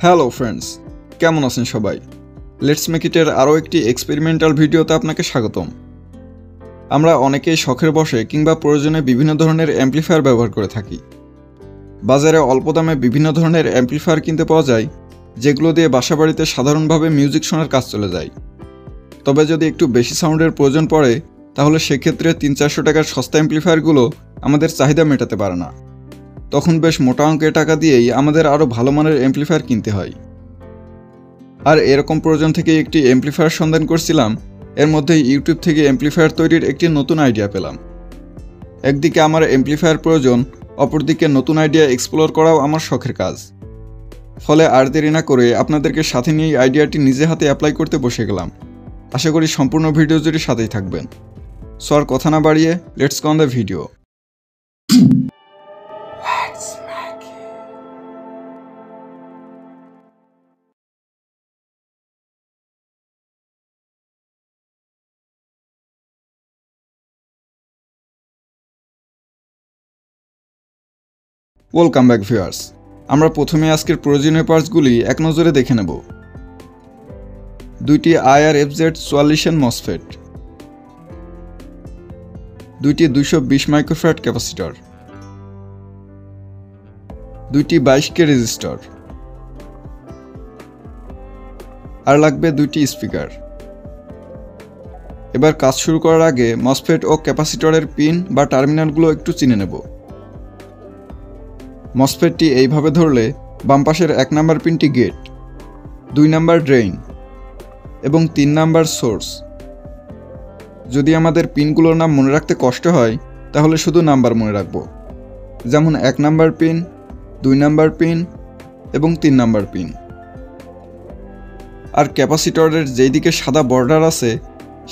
Hello friends, কেমন আছেন সবাই? লেটস মেক ইটের আরও একটি এক্সপেরিমেন্টাল ভিডিওতে আপনাকে স্বাগতম। আমরা অনেকেই শখের বশে কিংবা প্রয়োজনে বিভিন্ন ধরনের অ্যাম্প্লিফায়ার ব্যবহার করে থাকি। বাজারে অল্প দামে বিভিন্ন ধরনের অ্যাম্প্লিফায়ার কিনতে পাওয়া যায়, যেগুলো দিয়ে বাসাবাড়িতে সাধারণভাবে মিউজিক শোনার কাজ চলে যায়। তবে যদি একটু বেশি সাউন্ডের প্রয়োজন পড়ে, তাহলে সেক্ষেত্রে 300-400 টাকার সস্তা অ্যাম্প্লিফায়ারগুলো আমাদের চাহিদা মেটাতে পারে না। তখন বেশ মোটা অঙ্কের টাকা দিয়েই আমাদের আরও ভালো মানের অ্যাম্প্লিফায়ার কিনতে হয়। আর এরকম প্রয়োজন থেকে একটি অ্যাম্প্লিফায়ার সন্ধান করছিলাম, এর মধ্যেই ইউটিউব থেকে অ্যাম্প্লিফায়ার তৈরির একটি নতুন আইডিয়া পেলাম। একদিকে আমার অ্যাম্প্লিফায়ার প্রয়োজন, অপরদিকে নতুন আইডিয়া এক্সপ্লোর করাও আমার শখের কাজ। ফলে আর দেরি না করে আপনাদেরকে সাথে নিয়ে এই আইডিয়াটি নিজে হাতে অ্যাপ্লাই করতে বসে গেলাম। আশা করি সম্পূর্ণ ভিডিও জুড়ে সাথেই থাকবেন। সো আর কথা না বাড়িয়ে let's go on the video. Welcome back viewers. আমরা প্রথমে আজকের প্রয়োজনীয় পার্টসগুলি এক নজরে দেখে নেব। দুইটি IR-FZ44 মসফেট, দুইটি 220 মাইক্রোফ্যারাড ক্যাপাসিটর, দুইটি 22K রেজিস্টর, আর লাগবে দুইটি স্পিকার। এবার কাজ শুরু করার আগে মসফেট ও ক্যাপাসিটরের পিন বা টার্মিনালগুলো একটু চিনে নেব। মসফেটটি এইভাবে ধরলে বাম পাশের 1 নাম্বার পিনটি গেট, 2 নাম্বার ড্রেইন এবং 3 নাম্বার সোর্স। যদি আমাদের পিনগুলোর নাম মনে রাখতে কষ্ট হয়, তাহলে শুধু নাম্বার মনে রাখব, যেমন 1 নাম্বার পিন, 2 নাম্বার পিন এবং 3 নাম্বার পিন। আর ক্যাপাসিটরের যেই দিকে সাদা বর্ডার আছে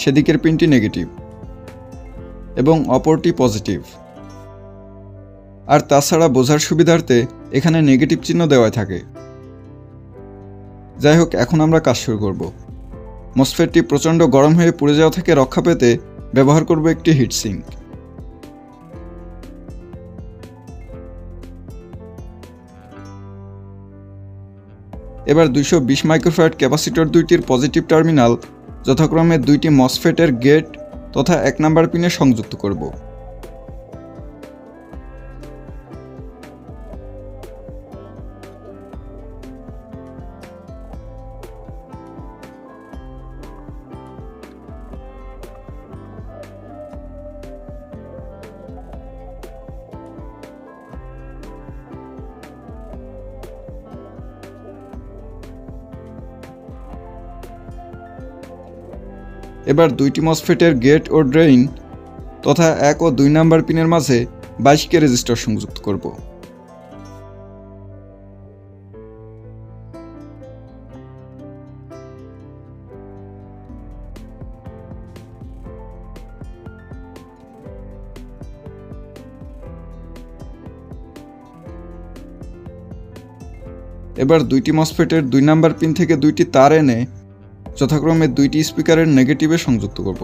সেদিকের পিনটি নেগেটিভ এবং অপরটি পজিটিভ। আর তাছাড়া বোঝার সুবিধার্থে এখানে নেগেটিভ চিহ্ন দেওয়া থাকে। যাই হোক, এখন আমরা কাজ শুরু করব। মসফেটটি প্রচণ্ড গরম হয়ে পুড়ে যাওয়া থেকে রক্ষা পেতে ব্যবহার করব একটি হিটসিঙ্ক। এবার 220 মাইক্রোফ্যারাড ক্যাপাসিটর দুইটির পজিটিভ টার্মিনাল যথাক্রমে দুইটি মসফেটের গেট তথা 1 নাম্বার পিনে সংযুক্ত করব। এবার দুইটি মসফেটের গেট ও ড্রেইন তথা 1 ও 2 নাম্বার পিনের মাঝে 22K রেজিস্টর সংযুক্ত করব। এবার দুইটি মসফেটের 2 নাম্বার পিন থেকে দুইটি তার এনে যথাক্রমে দুইটি স্পিকারের নেগেটিভে সংযুক্ত করব।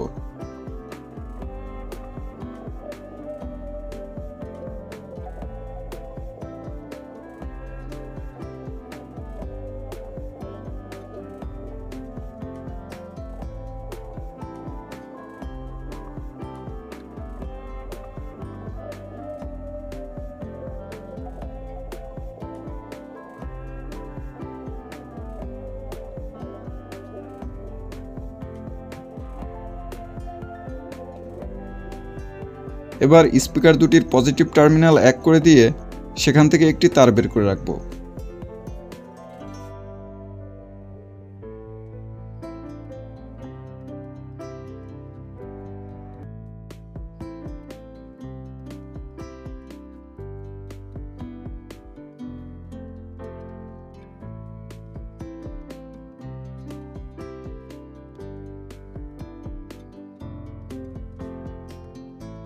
এবার স্পিকার দুটির পজিটিভ টার্মিনাল 1 করে দিয়ে সেখান থেকে একটি তার বের করে রাখব।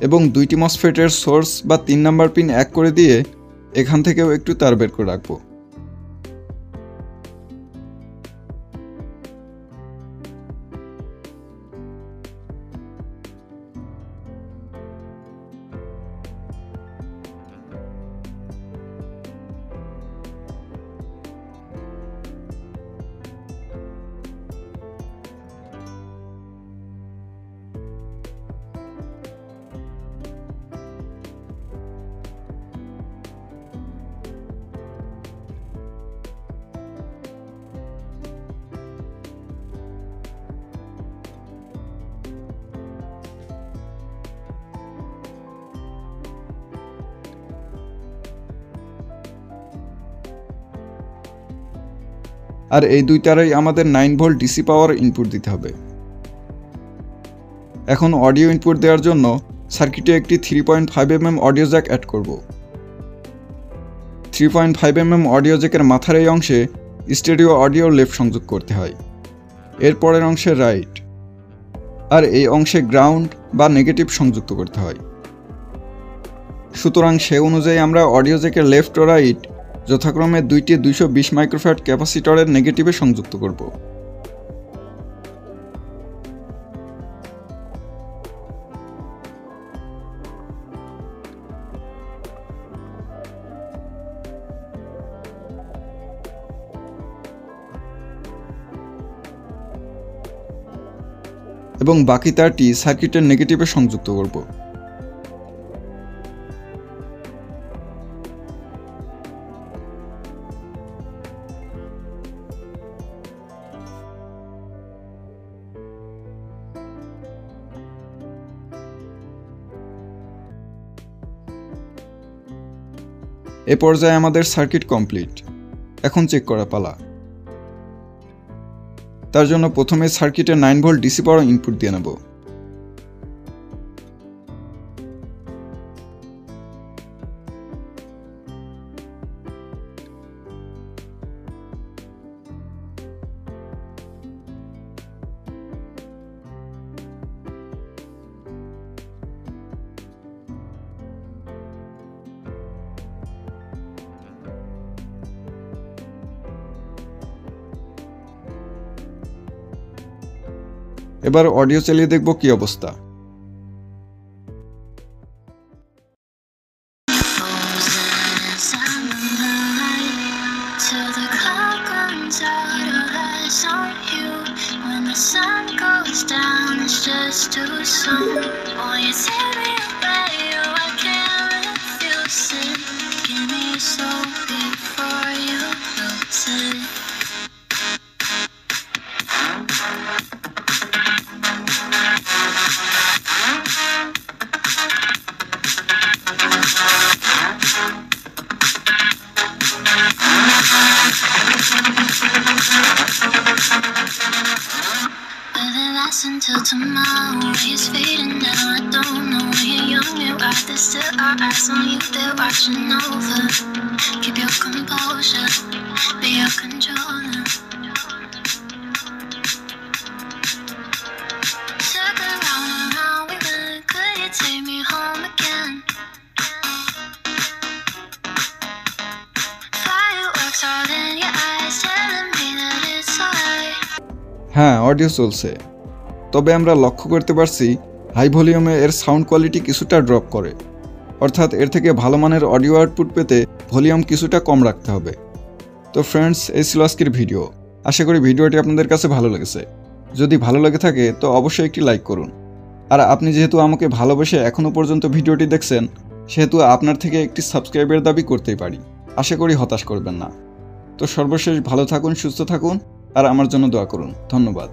এবং দুইটি মসফেটের সোর্স বা 3 নাম্বার পিন 1 করে দিয়ে এখান থেকেও একটু তার বের করে রাখব। আর এই দুই তারেই আমাদের 9 ভোল্ট ডিসি পাওয়ার ইনপুট দিতে হবে। এখন অডিও ইনপুট দেওয়ার জন্য সার্কিটে একটি 3.5 mm অডিও জ্যাক অ্যাড করব। 3.5 mm অডিও জ্যাকের মাথার এই অংশে স্টেরিও অডিও লেফট সংযোগ করতে হয়, এরপরের অংশে রাইট, আর এই অংশে গ্রাউন্ড বা নেগেটিভ সংযুক্ত করতে হয়। সুতরাং সে অনুযায়ী আমরা অডিও জ্যাকের লেফট ও রাইট যথাক্রমে দুইটি 220 মাইক্রোফ্যারাড ক্যাপাসিটরের নেগেটিভে সংযুক্ত করব। এবং বাকি তারটি সার্কিটের নেগেটিভে সংযুক্ত করব। এ পর্যায়ে আমাদের সার্কিট কমপ্লিট। এখন চেক করা পালা। তার জন্য প্রথমে সার্কিটে 9 ভোল্ট ডিসি পাওয়ার ইনপুট দিয়ে নেব। এবার অডিও চালিয়ে দেখব কি অবস্থা। Until tomorrow is fading now. I don't know when you're young and wild. There's still our eyes on you, they're watching over. Keep your composure, be your controller. Took a round and round we went. Could you take me home again? Fireworks all in your eyes, telling me that it's alright. হ্যাঁ, audio চলছে। তবে আমরা লক্ষ্য করতে পারছি high ভলিউমে এর sound quality কিছুটা drop করে, অর্থাৎ এর থেকে ভালো মানের অডিও আউটপুট পেতে ভলিউম কিছুটা কম রাখতে হবে। তো ফ্রেন্ডস, এই ছিল আজকের ভিডিও। আশা করি ভিডিওটি আপনাদের কাছে ভালো লেগেছে। যদি ভালো লেগে থাকে তো অবশ্যই একটি লাইক করুন। আর আপনি যেহেতু আমাকে ভালোবেসে এখনও পর্যন্ত ভিডিওটি দেখছেন, সেহেতু আপনার থেকে একটি সাবস্ক্রাইবের দাবি করতেই পারি। আশা করি হতাশ করবেন না। তো সর্বশেষ ভালো থাকুন, সুস্থ থাকুন, আর আমার জন্য দোয়া করুন। ধন্যবাদ।